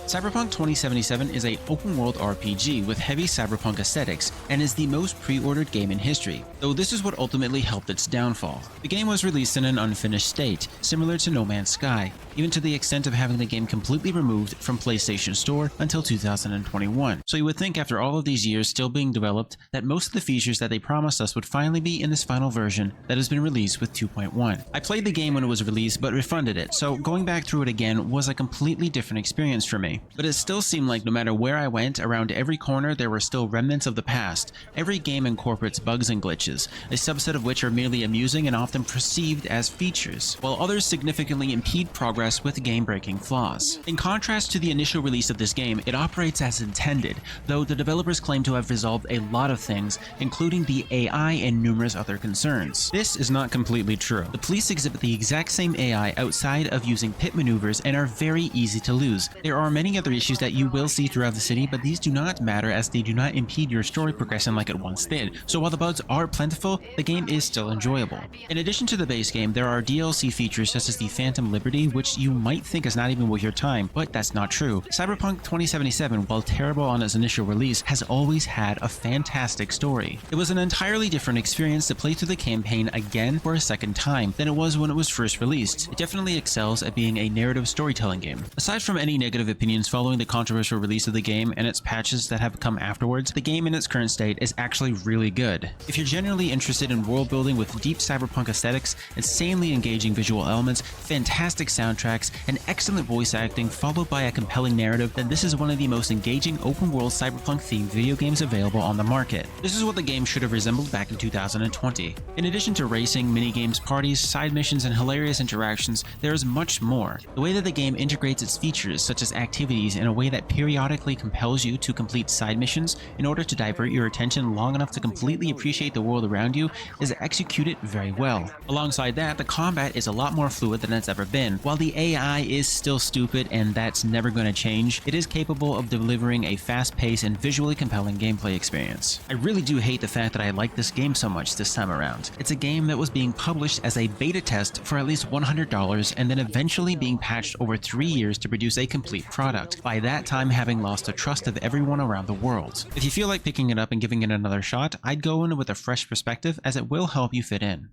Cyberpunk 2077 is an open-world RPG with heavy cyberpunk aesthetics and is the most pre-ordered game in history, though this is what ultimately helped its downfall. The game was released in an unfinished state, similar to No Man's Sky, even to the extent of having the game completely removed from PlayStation Store until 2021. So you would think after all of these years still being developed that most of the features that they promised us would finally be in this final version that has been released with 2.1. I played the game when it was released but refunded it, so going back through it again was a completely different experience for me. But it still seemed like no matter where I went, around every corner there were still remnants of the past. Every game incorporates bugs and glitches, a subset of which are merely amusing and often perceived as features, while others significantly impede progress with game-breaking flaws. In contrast to the initial release of this game, it operates as intended, though the developers claim to have resolved a lot of things, including the AI and numerous other concerns. This is not completely true. The police exhibit the exact same AI outside of using pit maneuvers and are very easy to lose. There are many other issues that you will see throughout the city, but these do not matter as they do not impede your story progression like it once did. So while the bugs are plentiful, the game is still enjoyable. In addition to the base game, there are DLC features such as the Phantom Liberty, which you might think is not even worth your time, but that's not true. Cyberpunk 2077, while terrible on its initial release, has always had a fantastic story. It was an entirely different experience to play through the campaign again for a second time than it was when it was first released. It definitely excels at being a narrative storytelling game. Aside from any negative opinions following the controversial release of the game and its patches that have come afterwards, the game in its current state is actually really good. If you're genuinely interested in world building with deep cyberpunk aesthetics, insanely engaging visual elements, fantastic soundtracks, and excellent voice acting followed by a compelling narrative, then this is one of the most engaging open world cyberpunk themed video games available on the market. This is what the game should have resembled back in 2020. In addition to racing, minigames, parties, side missions, and hilarious interactions, there is much more. The way that the game integrates its features, such as activities, in a way that periodically compels you to complete side missions in order to divert your attention long enough to completely appreciate the world around you, is executed very well. Alongside that, the combat is a lot more fluid than it's ever been. While the AI is still stupid and that's never going to change, it is capable of delivering a fast-paced and visually compelling gameplay experience. I really do hate the fact that I like this game so much this time around. It's a game that was being published as a beta test for at least $100 and then eventually being patched over 3 years to produce a complete product, by that time having lost the trust of everyone around the world. If you feel like picking it up and giving it another shot, I'd go in with a fresh perspective as it will help you fit in.